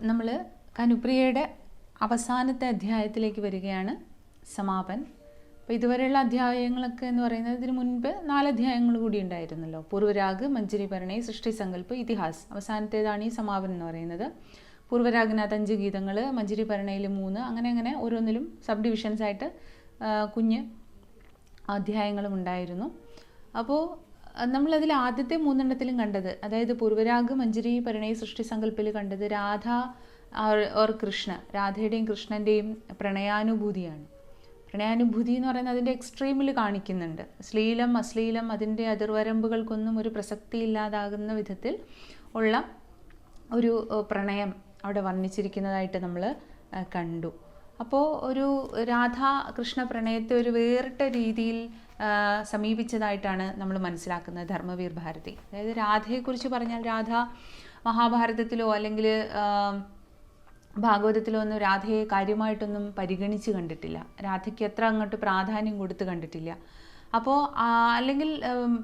നമ്മൾ കനുപ്രിയയുടെ അവസാനത്തെ അധ്യായത്തിലേക്ക് വരികയാണ്, സമാപൻ. അപ്പോൾ ഇതുവരെയുള്ള അധ്യായങ്ങളൊക്കെ എന്ന് പറയുന്നത് ഇതിന് മുൻപ് 4 അധ്യായങ്ങൾ കൂടി ഉണ്ടായിരുന്നല്ലോ. പൂർവരാഗ്, മഞ്ജരി പരിണയ്, സൃഷ്ടി സങ്കല്പ്, ഇതിഹാസ്. അവസാനത്തേതാണ് ഈ സമാപൻ എന്ന് പറയുന്നത്. പൂർവരാഗിനകത്ത് 5 ഗീതങ്ങൾ, മഞ്ജരി പരിണയിൽ 3, അങ്ങനെ ഓരോന്നിലും സബ് ഡിവിഷൻസ് ആയിട്ട് കുഞ്ഞ് അധ്യായങ്ങളും ഉണ്ടായിരുന്നു. അപ്പോൾ നമ്മളതിൽ ആദ്യത്തെ 3 കണ്ടത്, അതായത് പൂർവരാഗ്, മഞ്ജരി പരിണയ്, സൃഷ്ടി സങ്കല്പിൽ കണ്ടത് രാധ ഓർ കൃഷ്ണ, രാധയുടെയും കൃഷ്ണൻ്റെയും പ്രണയാനുഭൂതിയാണ്. പ്രണയാനുഭൂതി എന്ന് പറയുന്നത് അതിൻ്റെ എക്സ്ട്രീമിൽ കാണിക്കുന്നുണ്ട്. ശ്ലീലം അശ്ലീലം അതിൻ്റെ അതിർവരമ്പുകൾക്കൊന്നും ഒരു പ്രസക്തി ഇല്ലാതാകുന്ന വിധത്തിൽ ഉള്ള ഒരു പ്രണയം അവിടെ വർണ്ണിച്ചിരിക്കുന്നതായിട്ട് നമ്മൾ കണ്ടു. അപ്പോൾ ഒരു രാധാ കൃഷ്ണ പ്രണയത്തെ ഒരു വേറിട്ട രീതിയിൽ സമീപിച്ചതായിട്ടാണ് നമ്മൾ മനസ്സിലാക്കുന്നത് ധർമ്മവീർ ഭാരതി. അതായത് രാധയെക്കുറിച്ച് പറഞ്ഞാൽ രാധ മഹാഭാരതത്തിലോ അല്ലെങ്കിൽ ഭാഗവതത്തിലോ ഒന്നും രാധയെ കാര്യമായിട്ടൊന്നും പരിഗണിച്ച് കണ്ടിട്ടില്ല. രാധയ്ക്ക് അത്ര അങ്ങോട്ട് പ്രാധാന്യം കൊടുത്ത് കണ്ടിട്ടില്ല. അപ്പോൾ അല്ലെങ്കിൽ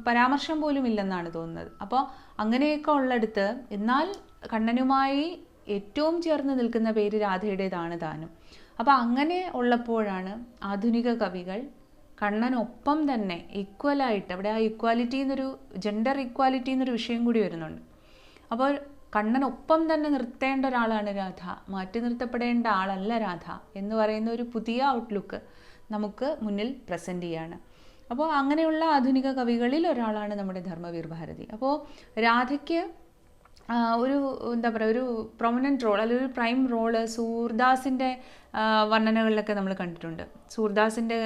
പരാമർശം പോലും ഇല്ലെന്നാണ് തോന്നുന്നത്. അപ്പോൾ അങ്ങനെയൊക്കെ ഉള്ളിടത്ത് എന്നാൽ കണ്ണനുമായി ഏറ്റവും ചേർന്ന് നിൽക്കുന്ന പേര് രാധയുടേതാണ് താനും. അപ്പോൾ അങ്ങനെ ഉള്ളപ്പോഴാണ് ആധുനിക കവികൾ കണ്ണനൊപ്പം തന്നെ ഈക്വലായിട്ട്, അവിടെ ആ ഇക്വാലിറ്റി എന്നൊരു ജെൻഡർ ഇക്വാലിറ്റി എന്നൊരു വിഷയം കൂടി വരുന്നുണ്ട്. അപ്പോൾ കണ്ണനൊപ്പം തന്നെ നിർത്തേണ്ട ഒരാളാണ് രാധ, മാറ്റി നിർത്തപ്പെടേണ്ട ആളല്ല രാധ എന്ന് പറയുന്ന ഒരു പുതിയ ഔട്ട്ലുക്ക് നമുക്ക് മുന്നിൽ പ്രസൻറ്റ് ചെയ്യാണ്. അപ്പോൾ അങ്ങനെയുള്ള ആധുനിക കവികളിൽ ഒരാളാണ് നമ്മുടെ ധർമ്മവീർ ഭാരതി. അപ്പോൾ രാധയ്ക്ക് ഒരു എന്താ പറയുക, ഒരു പ്രൊമനൻറ്റ് റോൾ അല്ലെങ്കിൽ ഒരു പ്രൈം റോള് സൂർദാസിൻ്റെ വർണ്ണനകളിലൊക്കെ നമ്മൾ കണ്ടിട്ടുണ്ട്. സൂർദാസിൻ്റെ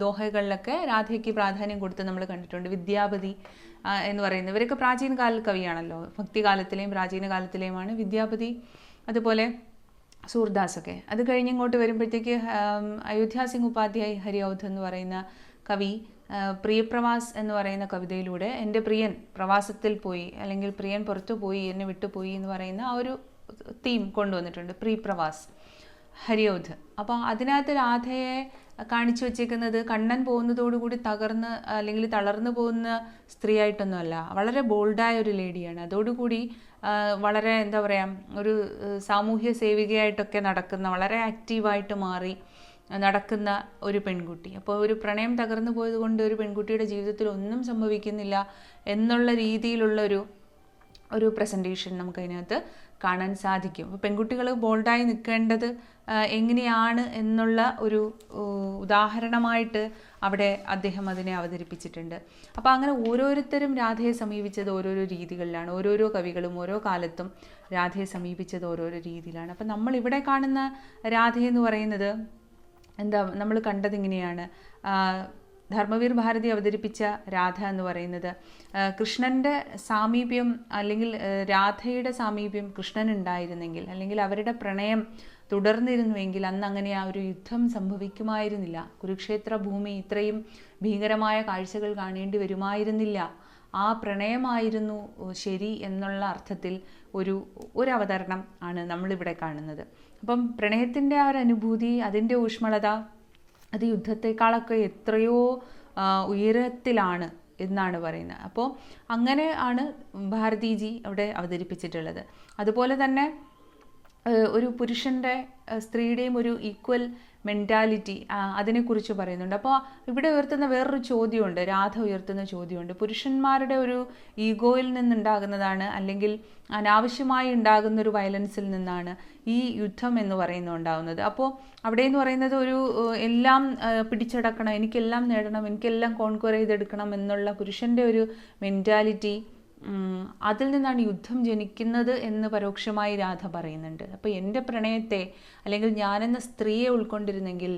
ദോഹകളിലൊക്കെ രാധയ്ക്ക് പ്രാധാന്യം കൊടുത്ത് നമ്മൾ കണ്ടിട്ടുണ്ട്. വിദ്യാപതി എന്ന് പറയുന്നത് ഇവരൊക്കെ പ്രാചീന കാല കവിയാണല്ലോ, ഭക്തികാലത്തിലെയും പ്രാചീന കാലത്തിലെയുമാണ് വിദ്യാപതി, അതുപോലെ സൂർദാസൊക്കെ. അത് കഴിഞ്ഞിങ്ങോട്ട് വരുമ്പോഴത്തേക്ക് അയോധ്യ സിംഗ് ഉപാധ്യായ് ഹരിഔധ് എന്ന് പറയുന്ന കവി പ്രിയപ്രവാസ് എന്ന് പറയുന്ന കവിതയിലൂടെ എൻ്റെ പ്രിയൻ പ്രവാസത്തിൽ പോയി അല്ലെങ്കിൽ പ്രിയൻ പുറത്തു പോയി എന്നെ വിട്ടുപോയി എന്ന് പറയുന്ന ആ ഒരു തീം കൊണ്ടുവന്നിട്ടുണ്ട്, പ്രിയപ്രവാസ് ഹരിഔധ്. അപ്പോൾ അതിനകത്ത് രാധയെ കാണിച്ചു വച്ചേക്കുന്നത് കണ്ണൻ പോകുന്നതോടുകൂടി തകർന്ന് അല്ലെങ്കിൽ തളർന്നു പോകുന്ന സ്ത്രീ ആയിട്ടൊന്നുമല്ല, വളരെ ബോൾഡായ ഒരു ലേഡിയാണ്. അതോടുകൂടി വളരെ എന്താ പറയുക, ഒരു സാമൂഹ്യ സേവികയായിട്ടൊക്കെ നടക്കുന്ന, വളരെ ആക്റ്റീവായിട്ട് മാറി നടക്കുന്ന ഒരു പെൺകുട്ടി. അപ്പോൾ ഒരു പ്രണയം തകർന്നു പോയത് കൊണ്ട് ഒരു പെൺകുട്ടിയുടെ ജീവിതത്തിൽ ഒന്നും സംഭവിക്കുന്നില്ല എന്നുള്ള രീതിയിലുള്ള ഒരു പ്രസൻറ്റേഷൻ നമുക്കതിനകത്ത് കാണാൻ സാധിക്കും. അപ്പോൾ പെൺകുട്ടികൾ ബോൾഡായി നിൽക്കേണ്ടത് എങ്ങനെയാണ് എന്നുള്ള ഒരു ഉദാഹരണമായിട്ട് അവിടെ അദ്ദേഹം അതിനെ അവതരിപ്പിച്ചിട്ടുണ്ട്. അപ്പോൾ അങ്ങനെ ഓരോരുത്തരും രാധയെ സമീപിച്ചത് ഓരോരോ രീതികളിലാണ്. ഓരോരോ കവികളും ഓരോ കാലത്തും രാധയെ സമീപിച്ചത് ഓരോരോ രീതിയിലാണ്. അപ്പോൾ നമ്മൾ ഇവിടെ കാണുന്ന രാധയെന്ന് പറയുന്നത് നമ്മൾ കണ്ടത് ഇങ്ങനെയാണ്. ധർമ്മവീർ ഭാരതി അവതരിപ്പിച്ച രാധ എന്ന് പറയുന്നത് കൃഷ്ണൻ്റെ സാമീപ്യം അല്ലെങ്കിൽ രാധയുടെ സാമീപ്യം കൃഷ്ണനുണ്ടായിരുന്നെങ്കിൽ അല്ലെങ്കിൽ അവരുടെ പ്രണയം തുടർന്നിരുന്നുവെങ്കിൽ അന്ന് അങ്ങനെ ആ ഒരു യുദ്ധം സംഭവിക്കുമായിരുന്നില്ല. കുരുക്ഷേത്ര ഭൂമി ഇത്രയും ഭീകരമായ കാഴ്ചകൾ കാണേണ്ടി വരുമായിരുന്നില്ല. ആ പ്രണയമായിരുന്നു ശരി എന്നുള്ള അർത്ഥത്തിൽ ഒരു അവതരണം ആണ് നമ്മളിവിടെ കാണുന്നത്. അപ്പം പ്രണയത്തിൻ്റെ ആ ഒരു അനുഭൂതി, അതിൻ്റെ ഊഷ്മളത അത് യുദ്ധത്തെക്കാളൊക്കെ എത്രയോ ഉയരത്തിലാണ് എന്നാണ് പറയുന്നത്. അപ്പോൾ അങ്ങനെ ആണ് ഭാരതീജി അവിടെ അവതരിപ്പിച്ചിട്ടുള്ളത്. അതുപോലെ തന്നെ ഒരു പുരുഷൻ്റെ സ്ത്രീയുടെയും ഒരു ഈക്വൽ മെൻറ്റാലിറ്റി അതിനെക്കുറിച്ച് പറയുന്നുണ്ട്. അപ്പോൾ ഇവിടെ ഉയർത്തുന്ന വേറൊരു ചോദ്യമുണ്ട്, രാധ ഉയർത്തുന്ന ചോദ്യമുണ്ട്. പുരുഷന്മാരുടെ ഒരു ഈഗോയിൽ നിന്നുണ്ടാകുന്നതാണ് അല്ലെങ്കിൽ അനാവശ്യമായി ഉണ്ടാകുന്ന ഒരു വയലൻസിൽ നിന്നാണ് ഈ യുദ്ധം എന്ന് പറയുന്നത് ഉണ്ടാകുന്നത്. അപ്പോൾ അവിടെ എന്ന് പറയുന്നത് ഒരു എല്ലാം പിടിച്ചടക്കണം, എനിക്കെല്ലാം നേടണം, എനിക്കെല്ലാം കോൺക്വർ ചെയ്തെടുക്കണം എന്നുള്ള പുരുഷൻ്റെ ഒരു മെൻറ്റാലിറ്റി, അതിൽ നിന്നാണ് യുദ്ധം ജനിക്കുന്നത് എന്ന് പരോക്ഷമായി രാധ പറയുന്നുണ്ട്. അപ്പോൾ എൻ്റെ പ്രണയത്തെ അല്ലെങ്കിൽ ഞാനെന്ന സ്ത്രീയെ ഉൾക്കൊണ്ടിരുന്നെങ്കിൽ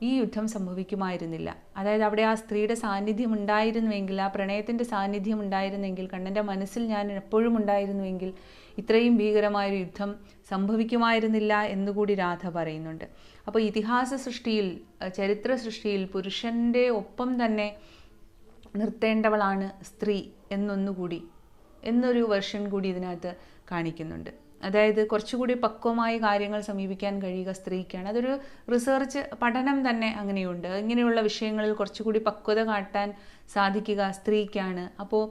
ഈ യുദ്ധം സംഭവിക്കുമായിരുന്നില്ല. അതായത് അവിടെ ആ സ്ത്രീയുടെ സാന്നിധ്യം ഉണ്ടായിരുന്നുവെങ്കിൽ, ആ പ്രണയത്തിൻ്റെ സാന്നിധ്യം ഉണ്ടായിരുന്നെങ്കിൽ, കണ്ണൻ്റെ മനസ്സിൽ ഞാൻ എപ്പോഴും ഉണ്ടായിരുന്നുവെങ്കിൽ ഇത്രയും ഭീകരമായൊരു യുദ്ധം സംഭവിക്കുമായിരുന്നില്ല എന്നുകൂടി രാധ പറയുന്നുണ്ട്. അപ്പോൾ ഇതിഹാസ സൃഷ്ടിയിൽ, ചരിത്ര സൃഷ്ടിയിൽ പുരുഷൻ്റെ ഒപ്പം തന്നെ നിർത്തേണ്ടവളാണ് സ്ത്രീ എന്നൊരു വെർഷൻ കൂടി ഇതിനകത്ത് കാണിക്കുന്നുണ്ട്. അതായത് കുറച്ചുകൂടി പക്വമായ കാര്യങ്ങൾ സമീപിക്കാൻ കഴിയുക സ്ത്രീക്കാണ്. അതൊരു റിസർച്ച് പഠനം തന്നെ അങ്ങനെയുണ്ട്. ഇങ്ങനെയുള്ള വിഷയങ്ങളിൽ കുറച്ചുകൂടി പക്വത കാട്ടാൻ സാധിക്കുക സ്ത്രീക്കാണ്. അപ്പോൾ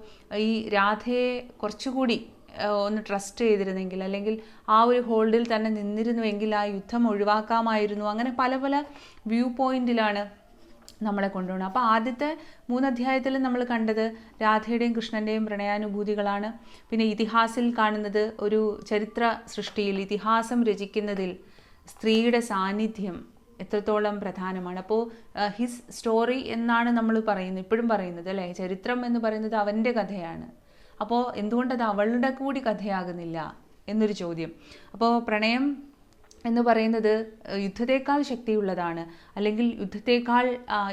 ഈ രാധയെ കുറച്ചുകൂടി ഒന്ന് ട്രസ്റ്റ് ചെയ്തിരുന്നെങ്കിൽ, അല്ലെങ്കിൽ ആ ഒരു ഹോൾഡിൽ തന്നെ നിന്നിരുന്നുവെങ്കിൽ ആ യുദ്ധം ഒഴിവാക്കാമായിരുന്നു. അങ്ങനെ പല പല വ്യൂ പോയിന്റിലാണ് നമ്മളെ കൊണ്ടുപോകണം. അപ്പോൾ ആദ്യത്തെ 3 അധ്യായത്തിൽ നമ്മൾ കണ്ടത് രാധയുടെയും കൃഷ്ണൻ്റെയും പ്രണയാനുഭൂതികളാണ്. പിന്നെ ഇതിഹാസിൽ കാണുന്നത് ഒരു ചരിത്ര സൃഷ്ടിയിൽ, ഇതിഹാസം രചിക്കുന്നതിൽ സ്ത്രീയുടെ സാന്നിധ്യം എത്രത്തോളം പ്രധാനമാണ്. അപ്പോൾ ഹിസ് സ്റ്റോറി എന്നാണ് നമ്മൾ പറയുന്നത്, ഇപ്പോഴും പറയുന്നത് അല്ലേ. ചരിത്രം എന്ന് പറയുന്നത് അവൻ്റെ കഥയാണ്. അപ്പോൾ എന്തുകൊണ്ടത് അവളുടെ കൂടി കഥയാകുന്നില്ല എന്നൊരു ചോദ്യം. അപ്പോൾ പ്രണയം എന്ന് പറയുന്നത് യുദ്ധത്തേക്കാൾ ശക്തിയുള്ളതാണ്, അല്ലെങ്കിൽ യുദ്ധത്തേക്കാൾ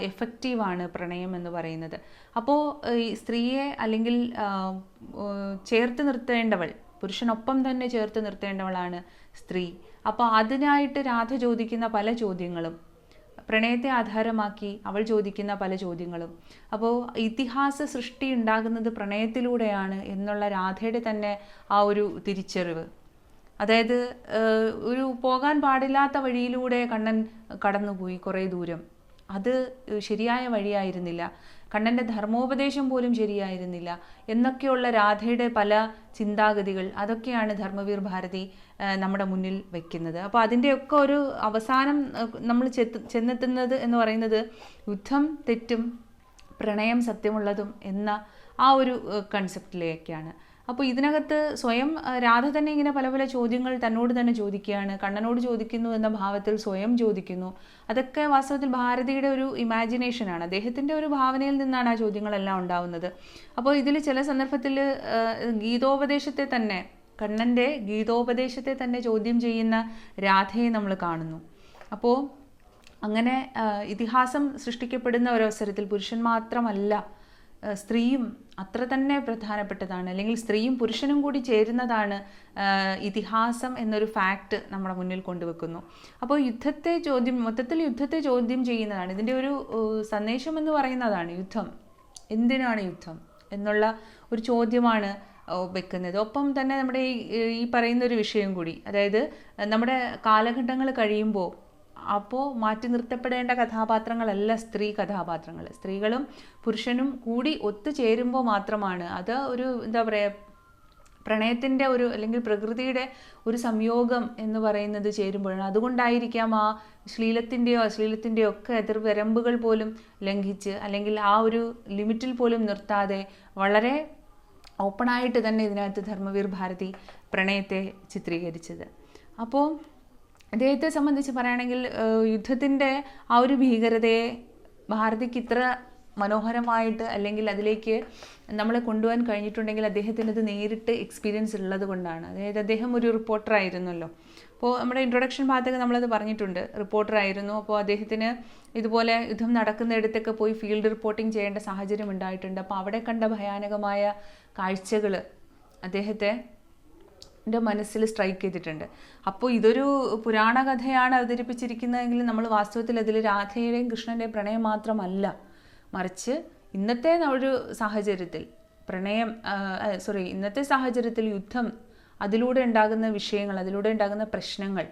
എഫക്റ്റീവാണ് പ്രണയം എന്ന് പറയുന്നത്. അപ്പോൾ ഈ സ്ത്രീയെ അല്ലെങ്കിൽ ചേർത്ത് നിർത്തേണ്ടവൾ, പുരുഷനൊപ്പം തന്നെ ചേർത്ത് നിർത്തേണ്ടവളാണ് സ്ത്രീ. അപ്പോൾ അതിനായിട്ട് രാധ ചോദിക്കുന്ന പല ചോദ്യങ്ങളും, പ്രണയത്തെ ആധാരമാക്കി അവൾ ചോദിക്കുന്ന പല ചോദ്യങ്ങളും, അപ്പോൾ ഇതിഹാസ സൃഷ്ടി ഉണ്ടാകുന്നത് പ്രണയത്തിലൂടെയാണ് എന്നുള്ള രാധയുടെ തന്നെ ആ ഒരു തിരിച്ചറിവ്. അതായത് ഒരു പോകാൻ പാടില്ലാത്ത വഴിയിലൂടെ കണ്ണൻ കടന്നുപോയി കുറേ ദൂരം. അത് ശരിയായ വഴിയായിരുന്നില്ല, കണ്ണൻ്റെ ധർമ്മോപദേശം പോലും ശരിയായിരുന്നില്ല എന്നൊക്കെയുള്ള രാധയുടെ പല ചിന്താഗതികൾ, അതൊക്കെയാണ് ധർമ്മവീർ ഭാരതി നമ്മുടെ മുന്നിൽ വയ്ക്കുന്നത്. അപ്പോൾ അതിൻ്റെയൊക്കെ ഒരു അവസാനം നമ്മൾ ചെന്നെത്തുന്നത് എന്ന് പറയുന്നത് യുദ്ധം തെറ്റും പ്രണയം സത്യമുള്ളതും എന്ന ആ ഒരു കൺസെപ്റ്റിലേക്കാണ്. അപ്പോൾ ഇതിനകത്ത് സ്വയം രാധ തന്നെ ഇങ്ങനെ പല പല ചോദ്യങ്ങൾ തന്നോട് തന്നെ ചോദിക്കുകയാണ്, കണ്ണനോട് ചോദിക്കുന്നു എന്ന ഭാവത്തിൽ സ്വയം ചോദിക്കുന്നു. അതൊക്കെ വാസ്തവത്തിൽ ഭാരതിയുടെ ഒരു ഇമാജിനേഷനാണ്, അദ്ദേഹത്തിൻ്റെ ഒരു ഭാവനയിൽ നിന്നാണ് ആ ചോദ്യങ്ങളെല്ലാം ഉണ്ടാവുന്നത്. അപ്പോൾ ഇതിൽ ചില സന്ദർഭത്തിൽ ഗീതോപദേശത്തെ തന്നെ, കണ്ണൻ്റെ ഗീതോപദേശത്തെ തന്നെ ചോദ്യം ചെയ്യുന്ന രാധയെ നമ്മൾ കാണുന്നു. അപ്പോൾ അങ്ങനെ ഇതിഹാസം സൃഷ്ടിക്കപ്പെടുന്ന ഒരവസരത്തിൽ പുരുഷൻ മാത്രമല്ല, സ്ത്രീയും അത്ര തന്നെ പ്രധാനപ്പെട്ടതാണ്, അല്ലെങ്കിൽ സ്ത്രീയും പുരുഷനും കൂടി ചേരുന്നതാണ് ഇതിഹാസം എന്നൊരു ഫാക്റ്റ് നമ്മുടെ മുന്നിൽ കൊണ്ടുവെക്കുന്നു. അപ്പോൾ മൊത്തത്തിൽ യുദ്ധത്തെ ചോദ്യം ചെയ്യുന്നതാണ് ഇതിൻ്റെ ഒരു സന്ദേശം എന്ന് പറയുന്നതാണ്. യുദ്ധം എന്തിനാണ് യുദ്ധം എന്നുള്ള ഒരു ചോദ്യമാണ് വെക്കുന്നത്. ഒപ്പം തന്നെ നമ്മുടെ ഈ പറയുന്ന ഒരു വിഷയം കൂടി, അതായത് നമ്മുടെ കാലഘട്ടങ്ങൾ കഴിയുമ്പോൾ അപ്പോൾ മാറ്റി നിർത്തപ്പെടേണ്ട കഥാപാത്രങ്ങളല്ല സ്ത്രീ കഥാപാത്രങ്ങൾ. സ്ത്രീകളും പുരുഷനും കൂടി ഒത്തുചേരുമ്പോൾ മാത്രമാണ് അത് ഒരു എന്താ പറയുക, പ്രണയത്തിൻ്റെ ഒരു അല്ലെങ്കിൽ പ്രകൃതിയുടെ ഒരു സംയോഗം എന്ന് പറയുന്നത് ചേരുമ്പോഴാണ്. അതുകൊണ്ടായിരിക്കാം ആ അശ്ലീലത്തിൻ്റെയോ ഒക്കെ എതിർവരമ്പുകൾ പോലും ലംഘിച്ച്, അല്ലെങ്കിൽ ആ ഒരു ലിമിറ്റിൽ പോലും നിർത്താതെ വളരെ ഓപ്പണായിട്ട് തന്നെ ഇതിനകത്ത് ധർമ്മവീർ ഭാരതി പ്രണയത്തെ ചിത്രീകരിച്ചത്. അപ്പോൾ അദ്ദേഹത്തെ സംബന്ധിച്ച് പറയുകയാണെങ്കിൽ യുദ്ധത്തിൻ്റെ ആ ഒരു ഭീകരതയെ ഭാരതിക്ക് ഇത്ര മനോഹരമായിട്ട് അല്ലെങ്കിൽ അതിലേക്ക് നമ്മളെ കൊണ്ടുപോകാൻ കഴിഞ്ഞിട്ടുണ്ടെങ്കിൽ അദ്ദേഹത്തിന് അത് നേരിട്ട് എക്സ്പീരിയൻസ് ഉള്ളത് കൊണ്ടാണ്. അതായത് അദ്ദേഹം ഒരു റിപ്പോർട്ടർ ആയിരുന്നല്ലോ. അപ്പോൾ നമ്മുടെ ഇൻട്രൊഡക്ഷൻ ഭാഗത്തൊക്കെ നമ്മളത് പറഞ്ഞിട്ടുണ്ട്, റിപ്പോർട്ടർ ആയിരുന്നു. അപ്പോൾ അദ്ദേഹത്തിന് ഇതുപോലെ യുദ്ധം നടക്കുന്നിടത്തൊക്കെ പോയി ഫീൽഡ് റിപ്പോർട്ടിംഗ് ചെയ്യേണ്ട സാഹചര്യം ഉണ്ടായിട്ടുണ്ട്. അപ്പോൾ അവിടെ കണ്ട ഭയാനകമായ കാഴ്ചകൾ അദ്ദേഹത്തെ മനസ്സിൽ സ്ട്രൈക്ക് ചെയ്തിട്ടുണ്ട്. അപ്പോൾ ഇതൊരു പുരാണ കഥയാണ് അവതരിപ്പിച്ചിരിക്കുന്നതെങ്കിൽ നമ്മൾ വാസ്തവത്തിൽ അതിൽ രാധയുടെയും കൃഷ്ണൻ്റെയും പ്രണയം മാത്രമല്ല, മറിച്ച് ഇന്നത്തെ ഒരു സാഹചര്യത്തിൽ ഇന്നത്തെ സാഹചര്യത്തിൽ യുദ്ധം, അതിലൂടെ ഉണ്ടാകുന്ന വിഷയങ്ങൾ, അതിലൂടെ ഉണ്ടാകുന്ന പ്രശ്നങ്ങൾ,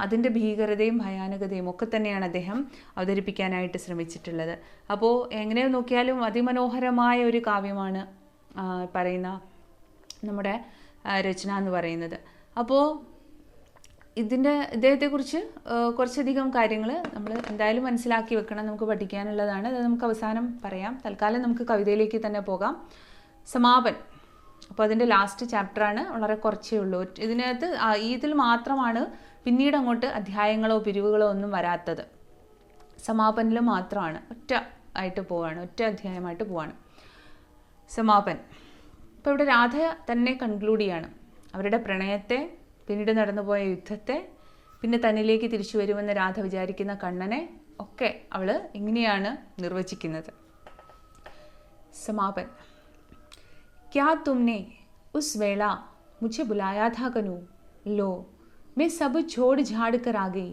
അതിൻ്റെ ഭീകരതയും ഭയാനകതയും ഒക്കെ തന്നെയാണ് അദ്ദേഹം അവതരിപ്പിക്കാനായിട്ട് ശ്രമിച്ചിട്ടുള്ളത്. അപ്പോൾ എങ്ങനെ നോക്കിയാലും അതിമനോഹരമായ ഒരു കാവ്യമാണ് പറയുന്ന നമ്മുടെ രചന എന്ന് പറയുന്നത്. അപ്പോൾ ഇദ്ദേഹത്തെക്കുറിച്ച് കുറച്ചധികം കാര്യങ്ങൾ നമ്മൾ എന്തായാലും മനസ്സിലാക്കി വെക്കണം, നമുക്ക് പഠിക്കാനുള്ളതാണ്. അത് നമുക്ക് അവസാനം പറയാം. തൽക്കാലം നമുക്ക് കവിതയിലേക്ക് തന്നെ പോകാം. സമാപൻ, അപ്പോൾ അതിൻ്റെ ലാസ്റ്റ് ചാപ്റ്ററാണ്, വളരെ കുറച്ചേ ഉള്ളൂ. ഇതിനകത്ത് ഇതിൽ മാത്രമാണ് പിന്നീട് അങ്ങോട്ട് അധ്യായങ്ങളോ പിരിവുകളോ ഒന്നും വരാത്തത്. സമാപനിൽ മാത്രമാണ്, ഒറ്റ അധ്യായമായിട്ട് പോവാണ് സമാപൻ. ഇപ്പോൾ ഇവിടെ രാധ തന്നെ കൺക്ലൂഡ് ചെയ്യാണ് അവരുടെ പ്രണയത്തെ, പിന്നീട് നടന്നുപോയ യുദ്ധത്തെ, പിന്നെ തന്നിലേക്ക് തിരിച്ചു വരുമെന്ന് രാധ വിചാരിക്കുന്ന കണ്ണനെ ഒക്കെ അവൾ ഇങ്ങനെയാണ് നിർവചിക്കുന്നത്. സമാപൻ. क्या तुमने उस वेला मुझे बुलाया था कनू, लो मैं सब छोड़ झाड़ कर आ गई,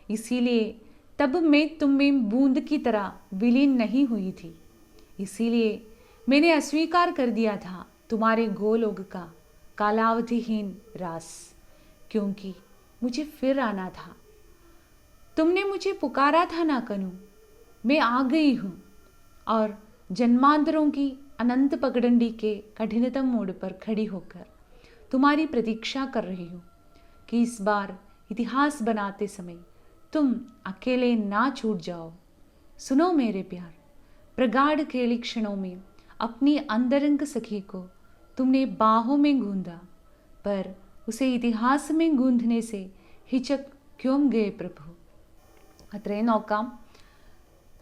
इसीलिए तब मैं तुम में बूंद की तरह विलीन नहीं हुई थी, इसीलिए मैंने अस्वीकार कर दिया था तुम्हारे गोलोक का कालावधिहीन रास, क्योंकि मुझे फिर आना था. तुमने मुझे पुकारा था ना कनू, मैं आ गई हूँ, और जन्मांतरों की अनंत पगडंडी के कठिनतम मोड़ पर खड़ी होकर तुम्हारी प्रतीक्षा कर रही हूँ कि इस बार इतिहास बनाते समय तुम अकेले ना छूट जाओ. सुनो मेरे प्यार, प्रगाढ़ खेली क्षणों में अपनी अंतरंग सखी को तुमने बाहों में गूंदा, पर उसे इतिहास में गूंथने से हिचक क्यों गए प्रभु. അത്രയും നോക്കാം.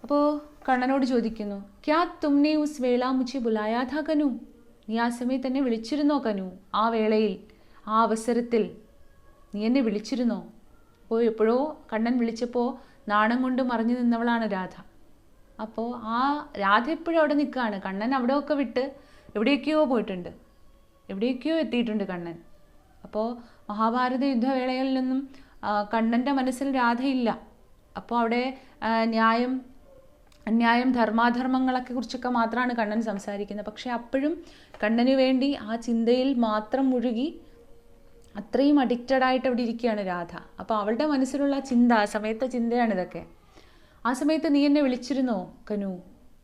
അപ്പോൾ കണ്ണനോട് ചോദിക്കുന്നു, ക്യാ തുമ്നെ ഉസ് വേള മുझे ബുലായാ ഥാ കനു. നീ ആ സമയത്ത് എന്നെ വിളിച്ചിരുന്നോ കനു? ആ വേളയിൽ, ആ അവസരത്തിൽ നീ എന്നെ വിളിച്ചിരുന്നോ? അപ്പോൾ എപ്പോഴോ കണ്ണൻ വിളിച്ചപ്പോൾ നാണം കൊണ്ട് മറിഞ്ഞു നിന്നവളാണ് രാധ. അപ്പോൾ ആ രാധ എപ്പോഴും അവിടെ നിൽക്കുകയാണ്. കണ്ണൻ അവിടെയൊക്കെ വിട്ട് എവിടെയൊക്കെയോ പോയിട്ടുണ്ട്, എവിടെയൊക്കെയോ എത്തിയിട്ടുണ്ട് കണ്ണൻ. അപ്പോൾ മഹാഭാരത യുദ്ധവേളകളിലൊന്നും കണ്ണൻ്റെ മനസ്സിൽ രാധയില്ല. അപ്പോൾ അവിടെ ന്യായം, അന്യായം, ധർമാധർമ്മങ്ങളൊക്കെ കുറിച്ചൊക്കെ മാത്രമാണ് കണ്ണൻ സംസാരിക്കുന്നത്. പക്ഷെ അപ്പോഴും കണ്ണന് വേണ്ടി ആ ചിന്തയിൽ മാത്രം മുഴുകി അത്രയും അഡിക്റ്റഡ് ആയിട്ട് അവിടെ ഇരിക്കുകയാണ് രാധ. അപ്പോൾ അവളുടെ മനസ്സിലുള്ള ചിന്ത, ആ സമയത്തെ ചിന്തയാണിതൊക്കെ. ആ സമയത്ത് നീ എന്നെ വിളിച്ചിരുന്നോ കനു?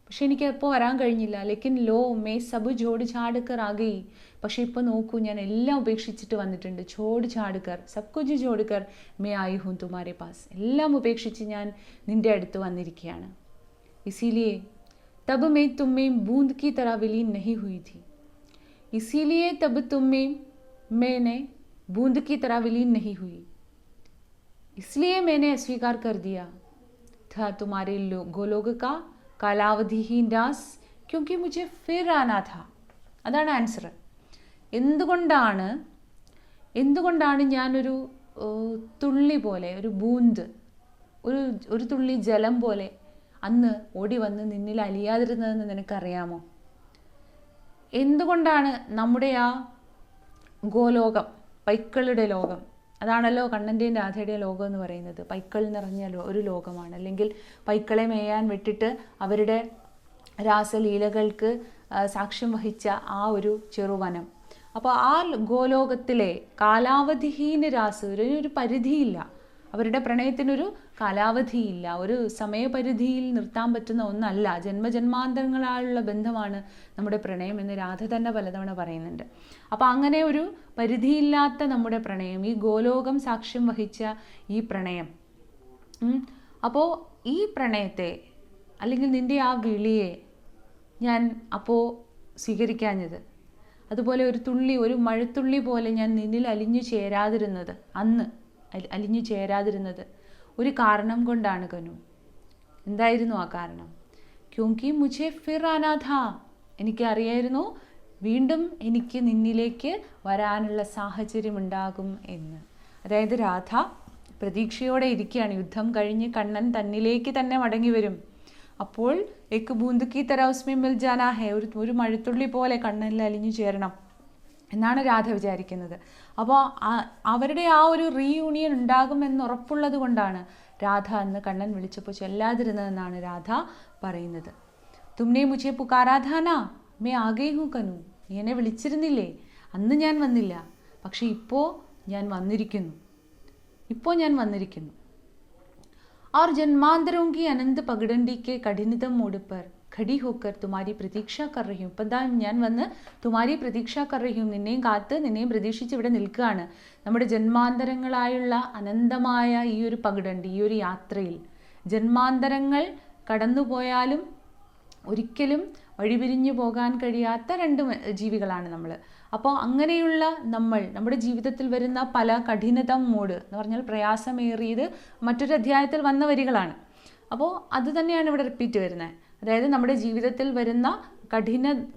പക്ഷെ എനിക്ക് എപ്പോൾ വരാൻ കഴിഞ്ഞില്ല. ലേക്കിൻ ലോ മേ സബ് ജോഡ് ചാടുക്കർ ആകെ. പക്ഷെ ഇപ്പോൾ നോക്കൂ, ഞാൻ എല്ലാം ഉപേക്ഷിച്ചിട്ട് വന്നിട്ടുണ്ട്. ചോട് ചാടുക്കർ, സബ് കുജ് ജോഡുക്കർ മേ ആയി ഹൂം തുമാരെ പാസ്. എല്ലാം ഉപേക്ഷിച്ച് ഞാൻ നിൻ്റെ അടുത്ത് വന്നിരിക്കുകയാണ്. इसीलिए तब मैं तुम में बूंद की तरह विलीन नहीं हुई थी. इसीलिए तब तुम में मैंने बूंद की तरह विलीन नहीं हुई. इसलिए मैंने अस्वीकार कर दिया था तुम्हारे गोलोक का कालावधिहीन रास, क्योंकि मुझे फिर आना था. അതാണ് ആൻസർ. എന്തുകൊണ്ടാണ് ഞാനൊരു തുള്ളി പോലെ, ഒരു ബൂന്ത്, ഒരു തുള്ളി ജലം പോലെ അന്ന് ഓടി വന്ന് നിന്നിൽ അലിയാതിരുന്നതെന്ന് നിനക്കറിയാമോ? എന്തുകൊണ്ടാണ് നമ്മുടെ ആ ഗോലോകം, പൈക്കളുടെ ലോകം, അതാണല്ലോ കണ്ണൻ്റെയും രാധയുടെയും ലോകം എന്ന് പറയുന്നത്, പൈക്കൾ നിറഞ്ഞ ഒരു ലോകമാണ്. അല്ലെങ്കിൽ പൈക്കളെ മേയാൻ വിട്ടിട്ട് അവരുടെ രാസലീലകൾക്ക് സാക്ഷ്യം വഹിച്ച ആ ഒരു ചെറുവനം. അപ്പോൾ ആ ഗോലോകത്തിലെ കാലാവധിഹീന രാസ്, ഒരു പരിധിയില്ല, അവരുടെ പ്രണയത്തിനൊരു കാലാവധിയില്ല, ഒരു സമയപരിധിയിൽ നിർത്താൻ പറ്റുന്ന ഒന്നല്ല. ജന്മജന്മാന്തരങ്ങളായുള്ള ബന്ധമാണ് നമ്മുടെ പ്രണയം എന്ന് രാധ തന്നെ പലതവണ പറയുന്നുണ്ട്. അപ്പോൾ അങ്ങനെ ഒരു പരിധിയില്ലാത്ത നമ്മുടെ പ്രണയം, ഈ ഗോലോകം സാക്ഷ്യം വഹിച്ച ഈ പ്രണയം, അപ്പോൾ ഈ പ്രണയത്തെ അല്ലെങ്കിൽ നിൻ്റെ ആ വിളിയെ ഞാൻ അപ്പോൾ സ്വീകരിക്കാഞ്ഞത്, അതുപോലെ ഒരു മഴത്തുള്ളി പോലെ ഞാൻ നിന്നിൽ അലിഞ്ഞു ചേരാതിരുന്നത്, അന്ന് അലിഞ്ഞു ചേരാതിരുന്നത് ഒരു കാരണം കൊണ്ടാണ് കനു. എന്തായിരുന്നു ആ കാരണം? ക്യോങ്കി മുझे ഫിർ ആനാ ഥാ. എനിക്കറിയായിരുന്നു വീണ്ടും എനിക്ക് നിന്നിലേക്ക് വരാനുള്ള സാഹചര്യം ഉണ്ടാകും എന്ന്. അതായത് രാധ പ്രതീക്ഷയോടെ ഇരിക്കുകയാണ്. യുദ്ധം കഴിഞ്ഞ് കണ്ണൻ തന്നിലേക്ക് തന്നെ മടങ്ങി വരും. അപ്പോൾ ഏക് ബൂന്ത് കി തര ഉസ്മേ മിൽ ജാനാ ഹേ, ഒരു മഴത്തുള്ളി പോലെ കണ്ണനിൽ അലിഞ്ഞു ചേരണം എന്നാണ് രാധ വിചാരിക്കുന്നത്. അപ്പോൾ അവരുടെ ആ ഒരു റീയൂണിയൻ ഉണ്ടാകുമെന്ന് ഉറപ്പുള്ളത് കൊണ്ടാണ് രാധ അന്ന് കണ്ണൻ വിളിച്ചപ്പോൾ ചെല്ലാതിരുന്നതെന്നാണ് രാധ പറയുന്നത്. തുമ്നെ മുझे പുകാരാ ഥാ നാ, മേ ആ ഗയി ഹൂം കനു. നീ എന്നെ വിളിച്ചിരുന്നില്ലേ? അന്ന് ഞാൻ വന്നില്ല, പക്ഷെ ഇപ്പോൾ ഞാൻ വന്നിരിക്കുന്നു. और जन्मांतरों की अनंत पगडंडी के कठिनतम मोड़ पर खड़ी होकर तुम्हारी प्रतीक्षा कर रही हूँ. ഇപ്പം എന്താ, ഞാൻ വന്ന് തുമാരി പ്രതീക്ഷ കർ റഹി ഹൂം, നിന്നെയും കാത്ത് നിന്നെയും പ്രതീക്ഷിച്ച് ഇവിടെ നിൽക്കുകയാണ്. നമ്മുടെ ജന്മാന്തരങ്ങളായുള്ള അനന്തമായ ഈ ഒരു പകിടണ്ടി, ഈ ഒരു യാത്രയിൽ ജന്മാന്തരങ്ങൾ കടന്നുപോയാലും ഒരിക്കലും വഴിപിരിഞ്ഞു പോകാൻ കഴിയാത്ത രണ്ട് ജീവികളാണ് നമ്മൾ. അപ്പോൾ അങ്ങനെയുള്ള നമ്മുടെ ജീവിതത്തിൽ വരുന്ന പല കഠിനതം മൂഡ് എന്ന് പറഞ്ഞാൽ പ്രയാസമേറിയത് മറ്റൊരു അധ്യായത്തിൽ വന്ന വരികളാണ്. അപ്പോൾ അത് തന്നെയാണ് ഇവിടെ റിപ്പീറ്റ് വരുന്നത്. അതായത് നമ്മുടെ ജീവിതത്തിൽ വരുന്ന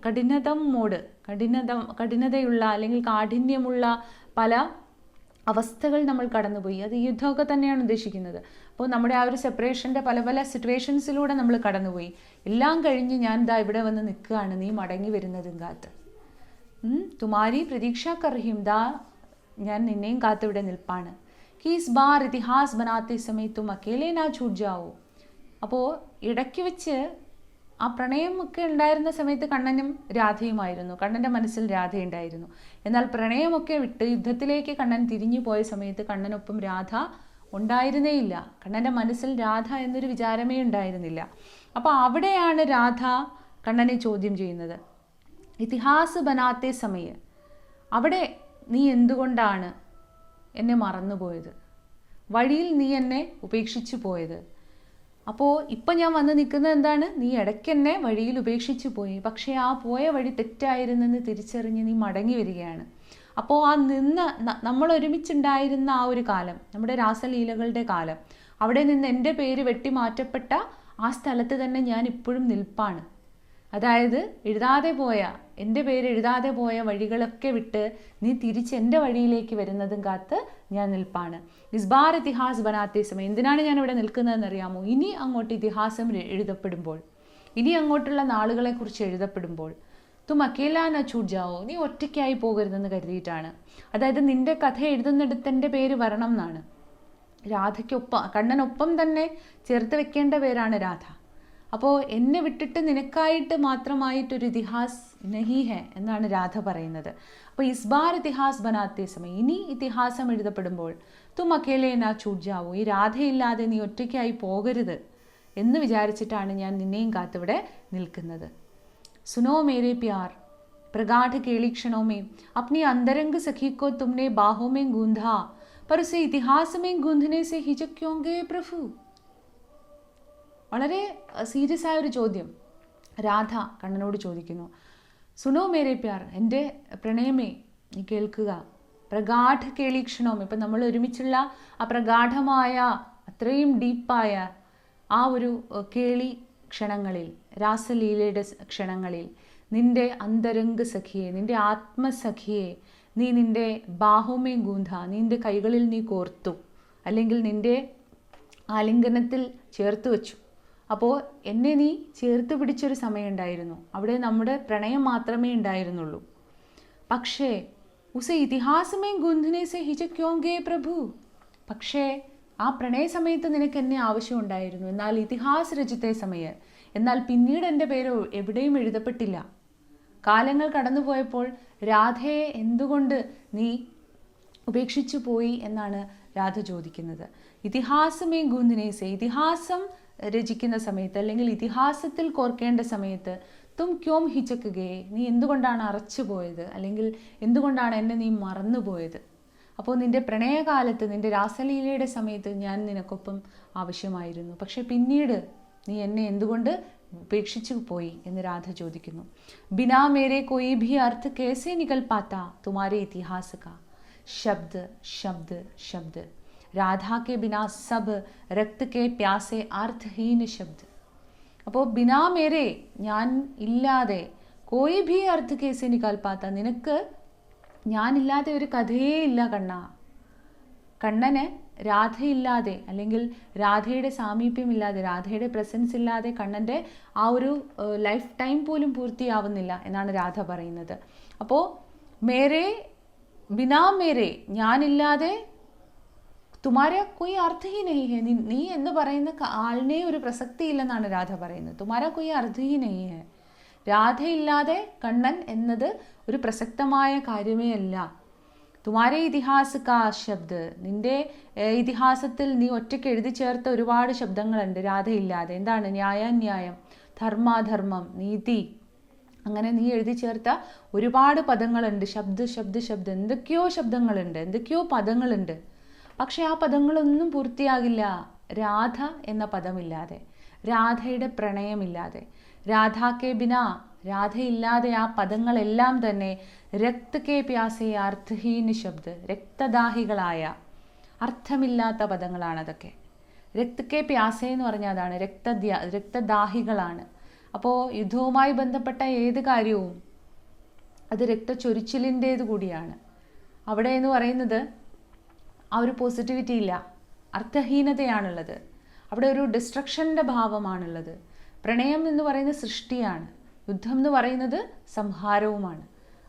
കഠിനതം മൂഡ്, കഠിനതയുള്ള അല്ലെങ്കിൽ കാഠിന്യമുള്ള പല അവസ്ഥകൾ നമ്മൾ കടന്നുപോയി. അത് യുദ്ധമൊക്കെ തന്നെയാണ് ഉദ്ദേശിക്കുന്നത്. അപ്പോൾ നമ്മുടെ ആ ഒരു സെപ്പറേഷൻ്റെ പല പല സിറ്റുവേഷൻസിലൂടെ നമ്മൾ കടന്നുപോയി. എല്ലാം കഴിഞ്ഞ് ഞാൻ ദാ ഇവിടെ വന്ന് നിൽക്കുകയാണ്, നീ മടങ്ങി വരുന്നതും കാത്ത്. തുമാരി പ്രതീക്ഷ കർ റഹി ഹൂം, ദാ ഞാൻ നിന്നെയും കാത്ത് ഇവിടെ നിൽപ്പാണ്. കി ഇസ് ബാർ ഇതിഹാസ് ബനാത്തെ സമയ തും അക്കേലെ നാ ഛൂട്ട് ജാവോ. അപ്പോൾ ഇടയ്ക്ക് വെച്ച് ആ പ്രണയമൊക്കെ ഉണ്ടായിരുന്ന സമയത്ത് കണ്ണനും രാധയുമായിരുന്നു, കണ്ണൻ്റെ മനസ്സിൽ രാധയുണ്ടായിരുന്നു. എന്നാൽ പ്രണയമൊക്കെ വിട്ട് യുദ്ധത്തിലേക്ക് കണ്ണൻ തിരിഞ്ഞു പോയ സമയത്ത് കണ്ണനൊപ്പം രാധ ഉണ്ടായിരുന്നേയില്ല. കണ്ണൻ്റെ മനസ്സിൽ രാധ എന്നൊരു വിചാരമേ ഉണ്ടായിരുന്നില്ല. അപ്പോൾ അവിടെയാണ് രാധ കണ്ണനെ ചോദ്യം ചെയ്യുന്നത്. ഇതിഹാസ് ബനാത്തെ സമയ, അവിടെ നീ എന്തുകൊണ്ടാണ് എന്നെ മറന്നുപോയത്? വഴിയിൽ നീ എന്നെ ഉപേക്ഷിച്ചു പോയത്. അപ്പോൾ ഇപ്പം ഞാൻ വന്ന് നിൽക്കുന്നത് എന്താണ്? നീ ഇടയ്ക്ക് എന്നെ വഴിയിൽ ഉപേക്ഷിച്ചു പോയി, പക്ഷേ ആ പോയ വഴി തെറ്റായിരുന്നെന്ന് തിരിച്ചറിഞ്ഞ് നീ മടങ്ങി വരികയാണ്. അപ്പോൾ ആ നമ്മൾ ഒരുമിച്ചുണ്ടായിരുന്ന ആ ഒരു കാലം, നമ്മുടെ രാസലീലകളുടെ കാലം, അവിടെ നിന്ന് എൻ്റെ പേര് വെട്ടിമാറ്റപ്പെട്ട ആ സ്ഥലത്ത് തന്നെ ഞാൻ ഇപ്പോഴും നിൽപ്പാണ്. അതായത് എൻ്റെ പേര് എഴുതാതെ പോയ വഴികളൊക്കെ വിട്ട് നീ തിരിച്ച് എൻ്റെ വഴിയിലേക്ക് വരുന്നതും കാത്ത് ഞാൻ നിൽപ്പാണ്. ഇസ് ബാർ ഇതിഹാസ് ബനാത്തെ സമയം. എന്തിനാണ് ഞാൻ ഇവിടെ നിൽക്കുന്നതെന്ന് അറിയാമോ? ഇനി അങ്ങോട്ട് ഇതിഹാസം എഴുതപ്പെടുമ്പോൾ, ഇനി അങ്ങോട്ടുള്ള നാളുകളെക്കുറിച്ച് എഴുതപ്പെടുമ്പോൾ തും അക്കേലാ ന ചൂട്ട് ജാവോ, നീ ഒറ്റയ്ക്കായി പോകരുതെന്ന് കരുതിയിട്ടാണ്. അതായത് നിന്റെ കഥ എഴുതുന്നിടത്ത് എൻ്റെ പേര് വരണം എന്നാണ്. രാധയ്ക്കൊപ്പം, കണ്ണനൊപ്പം തന്നെ ചേർത്ത് വെക്കേണ്ട പേരാണ് രാധ. അപ്പോൾ എന്നെ വിട്ടിട്ട് നിനക്കായിട്ട് മാത്രമായിട്ടൊരു ഇതിഹാസ് നഹി ഹെ എന്നാണ് രാധ പറയുന്നത്. അപ്പോൾ ഇസ് ബാർ ഇതിഹാസ് ബനാത്തെ സമയം, ഇനി ഇതിഹാസം എഴുതപ്പെടുമ്പോൾ തും അക്കേലേ നാ ചൂട്ട് ജാവോ, ഈ രാധയില്ലാതെ നീ ഒറ്റയ്ക്കായി പോകരുത് എന്ന് വിചാരിച്ചിട്ടാണ് ഞാൻ നിന്നെയും കാത്തിവിടെ നിൽക്കുന്നത്. സുനോ മേരെ പ്യാർ പ്രഗാഢ കേളി ക്ഷണോ മേ അപ്നി അന്തരംഗ സഖിക്കോ തുമ്നെ ബാഹോ മേ ഗൂंधा पर उसे इतिहास में गूंथने से हिचक क्यों गए प्रभु. വളരെ സീരിയസ് ആയ ഒരു ചോദ്യം രാധ കണ്ണനോട് ചോദിക്കുന്നു. സുനോ മേരെ പ്യാർ, എൻ്റെ പ്രണയമേ നീ കേൾക്കുക. പ്രഗാഢ കേളീക്ഷണവും, ഇപ്പം നമ്മൾ ഒരുമിച്ചുള്ള ആ പ്രഗാഢമായ അത്രയും ഡീപ്പായ ആ ഒരു കേളി ക്ഷണങ്ങളിൽ, രാസലീലയുടെ ക്ഷണങ്ങളിൽ നിൻ്റെ അന്തരംഗ സഖിയെ, നിൻ്റെ ആത്മസഖിയെ നീ നിൻ്റെ ബാഹുമേ ഗൂന്ധ, നിൻ്റെ കൈകളിൽ നീ കോർത്തു, അല്ലെങ്കിൽ നിൻ്റെ ആലിംഗനത്തിൽ ചേർത്ത് വെച്ചു. അപ്പോൾ എന്നെ നീ ചേർത്ത് പിടിച്ചൊരു സമയം ഉണ്ടായിരുന്നു. അവിടെ നമ്മുടെ പ്രണയം മാത്രമേ ഉണ്ടായിരുന്നുള്ളൂ. പക്ഷേ ഉസെ ഇതിഹാസമേ ഗുന്ധനെ സെ ഹിചക്യോങ്കേ പ്രഭു, പക്ഷേ ആ പ്രണയ സമയത്ത് നിനക്ക് എന്നെ ആവശ്യമുണ്ടായിരുന്നു. എന്നാൽ ഇതിഹാസ രചിത്തെ സമയം, എന്നാൽ പിന്നീട് എൻ്റെ പേര് എവിടെയും എഴുതപ്പെട്ടില്ല. കാലങ്ങൾ കടന്നുപോയപ്പോൾ രാധയെ എന്തുകൊണ്ട് നീ ഉപേക്ഷിച്ചു പോയി എന്നാണ് രാധ ചോദിക്കുന്നത്. ഇതിഹാസമേ ഗുന്ധനേസെ, ഇതിഹാസം രചിക്കുന്ന സമയത്ത് അല്ലെങ്കിൽ ഇതിഹാസത്തിൽ കോർക്കേണ്ട സമയത്ത് തും ക്യോം ഹിച്ചക്കുകേ, നീ എന്തുകൊണ്ടാണ് അറച്ചു പോയത്, അല്ലെങ്കിൽ എന്തുകൊണ്ടാണ് എന്നെ നീ മറന്നുപോയത്? അപ്പോൾ നിൻ്റെ പ്രണയകാലത്ത്, നിൻ്റെ രാസലീലയുടെ സമയത്ത് ഞാൻ നിനക്കൊപ്പം ആവശ്യമായിരുന്നു, പക്ഷെ പിന്നീട് നീ എന്നെ എന്തുകൊണ്ട് ഉപേക്ഷിച്ചു പോയി എന്ന് രാധ ചോദിക്കുന്നു. ബിനാ മേരെ കോയി ഭി അർത്ഥ കേസെ നികൽ പാത്ത തുമാരെ ഇതിഹാസ കാ ശബ്ദ ശബ്ദ ശബ്ദ. രാധാ കെ ബിനാ സബ് രക്ത കെ പ്യാസെ അർത്ഥഹീന ശബ്ദ. അപ്പോൾ ബിനാ മേരെ, ഞാൻ ഇല്ലാതെ, കോയി ഭി അർത്ഥ കേസെ നികൽ പാത്ത, നിനക്ക് ഞാനില്ലാതെ ഒരു കഥയേ ഇല്ല കണ്ണാ. കണ്ണന് രാധയില്ലാതെ, അല്ലെങ്കിൽ രാധയുടെ സാമീപ്യമില്ലാതെ, രാധയുടെ പ്രസൻസ് ഇല്ലാതെ കണ്ണൻ്റെ ആ ഒരു ലൈഫ് ടൈം പോലും പൂർത്തിയാവുന്നില്ല എന്നാണ് രാധ പറയുന്നത്. അപ്പോൾ മേരെ ബിനാ മേരെ, ഞാനില്ലാതെ തുമാരെ കൊയ് അർത്ഥ ഹി നഹി ഹെ, നീ എന്ന് പറയുന്ന ആളിനെ ഒരു പ്രസക്തി ഇല്ലെന്നാണ് രാധ പറയുന്നത്. തുമാര കൊയ് അർത്ഥ ഹി നഹി ഹെ, രാധയില്ലാതെ കണ്ണൻ എന്നത് ഒരു പ്രസക്തമായ കാര്യമേ അല്ല. തുമാരെ ഇതിഹാസ കാ ശബ്ദ്, നിന്റെ ഇതിഹാസത്തിൽ നീ ഒറ്റയ്ക്ക് എഴുതി ചേർത്ത ഒരുപാട് ശബ്ദങ്ങളുണ്ട് രാധയില്ലാതെ. എന്താണ്? ന്യായാന്യായം, ധർമാധർമ്മം, നീതി, അങ്ങനെ നീ എഴുതി ചേർത്ത ഒരുപാട് പദങ്ങളുണ്ട്. ശബ്ദ ശബ്ദ ശബ്ദ, എന്തൊക്കെയോ ശബ്ദങ്ങളുണ്ട്, എന്തൊക്കെയോ പദങ്ങളുണ്ട്. പക്ഷെ ആ പദങ്ങളൊന്നും പൂർത്തിയാകില്ല രാധ എന്ന പദമില്ലാതെ, രാധയുടെ പ്രണയമില്ലാതെ. രാധാ കെ ബിനാ, രാധയില്ലാതെ ആ പദങ്ങളെല്ലാം തന്നെ രക്ത കെ പ്യാസെ അർത്ഥഹീന ശബ്ദ, രക്തദാഹികളായ അർത്ഥമില്ലാത്ത പദങ്ങളാണതൊക്കെ. രക്ത കെ പ്യാസ എന്ന് പറഞ്ഞാൽ അതാണ്, രക്തദാഹികളാണ്. അപ്പോൾ യുദ്ധവുമായി ബന്ധപ്പെട്ട ഏത് കാര്യവും അത് രക്തച്ചൊരിച്ചിലിൻ്റേത് കൂടിയാണ്. അവിടെ എന്ന് പറയുന്നത് ആ ഒരു പോസിറ്റിവിറ്റി ഇല്ല, അർത്ഥഹീനതയാണുള്ളത്. അവിടെ ഒരു ഡിസ്ട്രക്ഷൻ്റെ ഭാവമാണുള്ളത്. പ്രണയം എന്ന് പറയുന്നത് സൃഷ്ടിയാണ്, യുദ്ധം എന്ന് പറയുന്നത് സംഹാരവുമാണ്.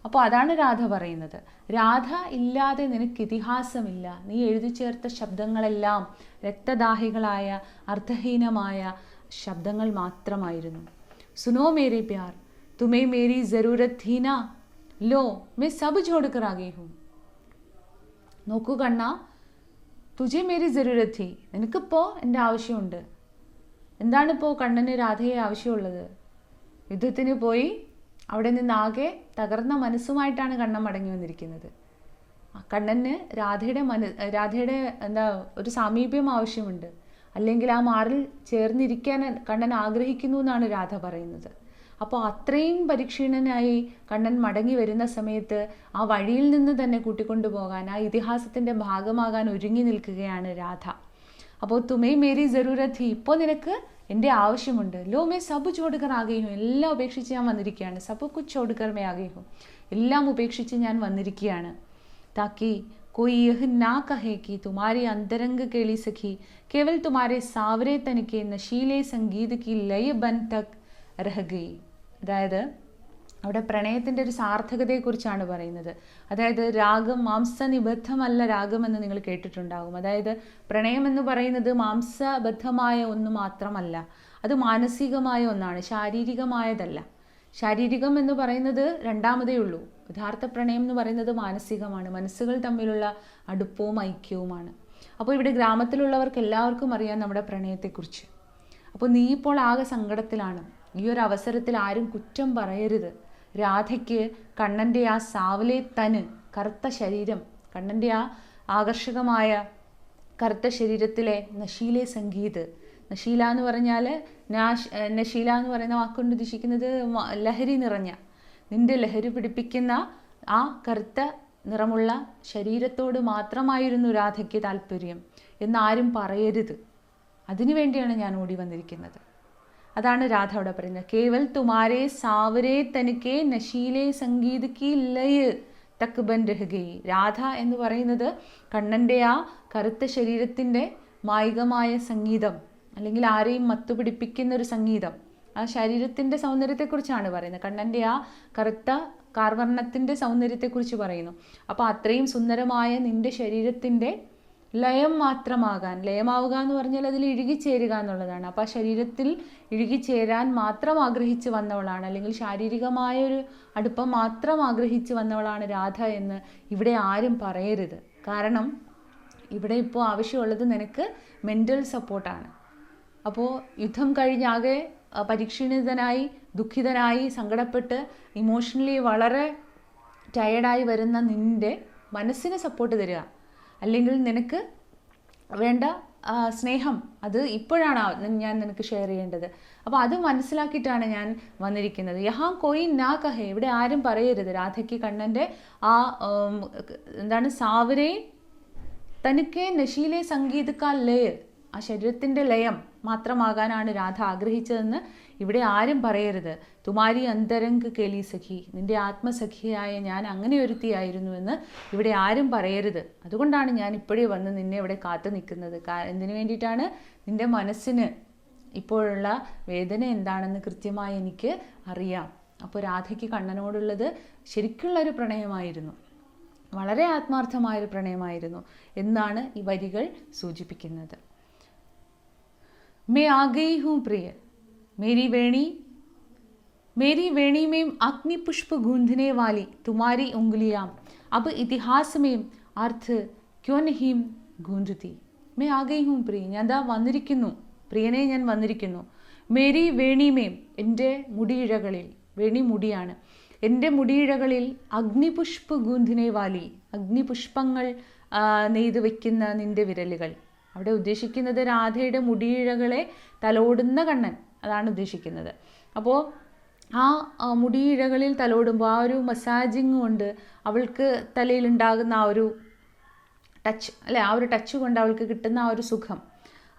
അപ്പോൾ അതാണ് രാധ പറയുന്നത്. രാധ ഇല്ലാതെ നിനക്ക് ഇതിഹാസമില്ല. നീ എഴുതി ചേർത്ത ശബ്ദങ്ങളെല്ലാം രക്തദാഹികളായ അർത്ഥഹീനമായ ശബ്ദങ്ങൾ മാത്രമായിരുന്നു. സുനോ മേരെ പ്യാർ, തുമേ മേരി ജറൂരത് थी ना, लो मैं सब छोड़ कर आ गई हूँ. നോക്കൂ കണ്ണ, തുജെ മേരി ജറൂരത് थी, നിനക്കിപ്പോൾ എൻ്റെ ആവശ്യമുണ്ട്. എന്താണിപ്പോൾ കണ്ണന് രാധയെ ആവശ്യമുള്ളത്? യുദ്ധത്തിന് പോയി അവിടെ നിന്നാകെ തകർന്ന മനസ്സുമായിട്ടാണ് കണ്ണൻ മടങ്ങി വന്നിരിക്കുന്നത്. കണ്ണന് രാധയുടെ എന്താ ഒരു സാമീപ്യം ആവശ്യമുണ്ട്, അല്ലെങ്കിൽ ആ മാറിൽ ചേർന്നിരിക്കാൻ കണ്ണൻ ആഗ്രഹിക്കുന്നു എന്നാണ് രാധ പറയുന്നത്. അപ്പോൾ അത്രയും പരിക്ഷീണനായി കണ്ണൻ മടങ്ങി വരുന്ന സമയത്ത് ആ വഴിയിൽ നിന്ന് തന്നെ കൂട്ടിക്കൊണ്ടു പോകാൻ, ആ ഇതിഹാസത്തിൻ്റെ ഭാഗമാകാൻ ഒരുങ്ങി നിൽക്കുകയാണ് രാധ. അപ്പോൾ തുമേ മേരി ജറൂരത് ഹി, ഇപ്പോൾ നിനക്ക് എൻ്റെ ആവശ്യമുണ്ട്. ലോ മേ സബ് ചോടുകർ ആകെയും, എല്ലാം ഉപേക്ഷിച്ച് ഞാൻ വന്നിരിക്കുകയാണ്. സബ് കുച്ച് ചോടുകർ മേ ആകെയും, എല്ലാം ഉപേക്ഷിച്ച് ഞാൻ വന്നിരിക്കുകയാണ്. താക്കി कोई यह ना कहे कि तुम्हारी अंतरंग केली सखी केवल तुम्हारे सावरे तन के नशीले संगीत की लय बन तक रह गई. അതായത് അവിടെ പ്രണയത്തിൻ്റെ ഒരു സാർത്ഥകതയെക്കുറിച്ചാണ് പറയുന്നത്. അതായത് രാഗം മാംസനിബദ്ധമല്ല രാഗമെന്ന് നിങ്ങൾ കേട്ടിട്ടുണ്ടാകും. അതായത് പ്രണയം എന്ന് പറയുന്നത് മാംസബദ്ധമായ ഒന്ന് മാത്രമല്ല, അത് മാനസികമായ ഒന്നാണ്, ശാരീരികമായതല്ല. ശാരീരികം എന്ന് പറയുന്നത് രണ്ടാമതേ ഉള്ളൂ. യഥാർത്ഥ പ്രണയം എന്ന് പറയുന്നത് മാനസികമാണ്, മനസ്സുകൾ തമ്മിലുള്ള അടുപ്പവും ഐക്യവുമാണ്. അപ്പോൾ ഇവിടെ ഗ്രാമത്തിലുള്ളവർക്ക് എല്ലാവർക്കും അറിയാം നമ്മുടെ പ്രണയത്തെക്കുറിച്ച്. അപ്പോൾ നീ ഇപ്പോൾ ആകെ സങ്കടത്തിലാണ്. ഈ ഒരു അവസരത്തിൽ ആരും കുറ്റം പറയരുത്. രാധയ്ക്ക് കണ്ണൻ്റെ ആ സാവലെ തന്, കറുത്ത ശരീരം, കണ്ണൻ്റെ ആ ആകർഷകമായ കറുത്ത ശരീരത്തിലെ നശീലെ സംഗീത്, നശീല എന്ന് പറഞ്ഞാൽ നശീല എന്ന് പറയുന്ന വാക്കുകൊണ്ട് ഉദ്ദേശിക്കുന്നത് ലഹരി നിറഞ്ഞ, നിന്റെ ലഹരി പിടിപ്പിക്കുന്ന ആ കറുത്ത നിറമുള്ള ശരീരത്തോട് മാത്രമായിരുന്നു രാധയ്ക്ക് താല്പര്യം എന്നാരും പറയരുത്. അതിനുവേണ്ടിയാണ് ഞാൻ ഓടി വന്നിരിക്കുന്നത്. അതാണ് രാധ അവിടെ പറയുന്നത്. കേവൽ തുമാരെ സാവരെ തനിക്ക് നശീലെ സംഗീത് കി ലയ് തക് ബൻ രഹ് ഗയി. രാധ എന്ന് പറയുന്നത് കണ്ണൻ്റെ ആ കറുത്ത ശരീരത്തിൻ്റെ മായികമായ സംഗീതം, അല്ലെങ്കിൽ ആരെയും മത്തുപിടിപ്പിക്കുന്ന ഒരു സംഗീതം, ആ ശരീരത്തിൻ്റെ സൗന്ദര്യത്തെക്കുറിച്ചാണ് പറയുന്നത്. കണ്ണൻ്റെ ആ കറുത്ത കാർവർണ്ണത്തിൻ്റെ സൗന്ദര്യത്തെക്കുറിച്ച് പറയുന്നു. അപ്പോൾ അത്രയും സുന്ദരമായ നിൻ്റെ ശരീരത്തിൻ്റെ ലയം മാത്രമാകാൻ, ലയമാവുക എന്ന് പറഞ്ഞാൽ അതിൽ ഇഴുകിച്ചേരുക എന്നുള്ളതാണ്. അപ്പോൾ ആ ശരീരത്തിൽ ഇഴുകിച്ചേരാൻ മാത്രം ആഗ്രഹിച്ച് വന്നവളാണ്, അല്ലെങ്കിൽ ശാരീരികമായൊരു അടുപ്പം മാത്രം ആഗ്രഹിച്ച് വന്നവളാണ് രാധ എന്ന് ഇവിടെ ആരും പറയരുത്. കാരണം ഇവിടെ ഇപ്പോൾ ആവശ്യമുള്ളത് നിനക്ക് മെൻ്റൽ സപ്പോർട്ടാണ്. അപ്പോൾ യുദ്ധം കഴിഞ്ഞാകെ പരിക്ഷീണിതനായി, ദുഃഖിതനായി, സങ്കടപ്പെട്ട് ഇമോഷണലി വളരെ ടയേർഡായി വരുന്ന നിൻ്റെ മനസ്സിന് സപ്പോർട്ട് തരിക, അല്ലെങ്കിൽ നിനക്ക് വേണ്ട സ്നേഹം അത് ഇപ്പോഴാണ് ഞാൻ നിനക്ക് ഷെയർ ചെയ്യേണ്ടത്. അപ്പോൾ അത് മനസ്സിലാക്കിയിട്ടാണ് ഞാൻ വന്നിരിക്കുന്നത്. യഹാ കോയി നാ കഹേ, ഇവിടെ ആരും പറയരുത്. രാധയ്ക്ക് കണ്ണൻ്റെ ആ എന്താണ് സാവരെ തനിക്ക് നശീലെ സംഗീതക്കാ ലയ, ആ ശരീരത്തിൻ്റെ ലയം മാത്രമാകാനാണ് രാധ ആഗ്രഹിച്ചതെന്ന് ഇവിടെ ആരും പറയരുത്. തുമാരി അന്തരംഗ് കേലി സഖി, നിൻ്റെ ആത്മസഖിയായ ഞാൻ അങ്ങനെ ഒരുത്തിയായിരുന്നുവെന്ന് ഇവിടെ ആരും പറയരുത്. അതുകൊണ്ടാണ് ഞാൻ ഇപ്പോഴേ വന്ന് നിന്നെ ഇവിടെ കാത്തു നിൽക്കുന്നത്. എന്തിനു വേണ്ടിയിട്ടാണ്? നിൻ്റെ മനസ്സിന് ഇപ്പോഴുള്ള വേദന എന്താണെന്ന് കൃത്യമായി എനിക്ക് അറിയാം. അപ്പോൾ രാധയ്ക്ക് കണ്ണനോടുള്ളത് ശരിക്കുള്ളൊരു പ്രണയമായിരുന്നു, വളരെ ആത്മാർത്ഥമായൊരു പ്രണയമായിരുന്നു എന്നാണ് ഈ വരികൾ സൂചിപ്പിക്കുന്നത്. मैं आ गई हूँ प्रिय, मेरी वेणी में अग्नि पुष्प गूंधने वाली तुम्हारी उंगलियाँ अब इतिहास में अर्थ क्यों नहीं गूंजती. मैं आ गई हूँ प्रिय, ഞാൻ ദാ വന്നിരിക്കുന്നു പ്രിയനെ, ഞാൻ വന്നിരിക്കുന്നു. മേരി വേണിമേം, എൻ്റെ മുടിയിഴകളിൽ, വേണി മുടിയാണ്, എൻ്റെ മുടിയിഴകളിൽ അഗ്നിപുഷ്പ ഗൂന്ധിനെ വാലി, അഗ്നിപുഷ്പങ്ങൾ നെയ്ത് വയ്ക്കുന്ന നിൻ്റെ വിരലുകൾ. അവിടെ ഉദ്ദേശിക്കുന്നത് രാധയുടെ മുടിയിഴകളെ തലോടുന്ന കണ്ണൻ, അതാണ് ഉദ്ദേശിക്കുന്നത്. അപ്പോൾ ആ മുടിയിഴകളിൽ തലോടുമ്പോൾ ആ ഒരു മസാജിങ് കൊണ്ട് അവൾക്ക് തലയിലുണ്ടാകുന്ന ആ ഒരു ടച്ച്, അല്ലെ, ആ ഒരു ടച്ച് കൊണ്ട് അവൾക്ക് കിട്ടുന്ന ആ ഒരു സുഖം.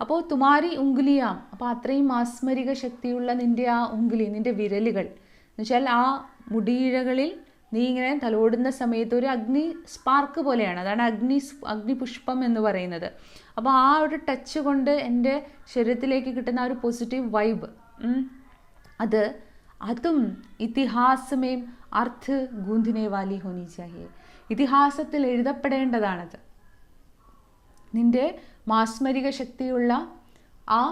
അപ്പോൾ തുമാരി ഉംഗുലിയാം, അപ്പോൾ അത്രയും മാസ്മരിക ശക്തിയുള്ള നിൻ്റെ ആ ഉംഗുലി, നിൻ്റെ വിരലുകൾ എന്ന് വെച്ചാൽ ആ മുടിയിഴകളിൽ നീ ഇങ്ങനെ തലോടുന്ന സമയത്ത് ഒരു അഗ്നി സ്പാർക്ക് പോലെയാണ്, അതാണ് അഗ്നിപുഷ്പം എന്ന് പറയുന്നത്. അപ്പോൾ ആ ഒരു ടച്ച് കൊണ്ട് എൻ്റെ ശരീരത്തിലേക്ക് കിട്ടുന്ന ആ ഒരു പോസിറ്റീവ് വൈബ്, അതും ഇതിഹാസമേം അർത്ഥ ഗൂന്ധിനെ വാലി ഹോനി ചാഹിയെ, ഇതിഹാസത്തിൽ എഴുതപ്പെടേണ്ടതാണത്. നിൻ്റെ മാസ്മരിക ശക്തിയുള്ള ആ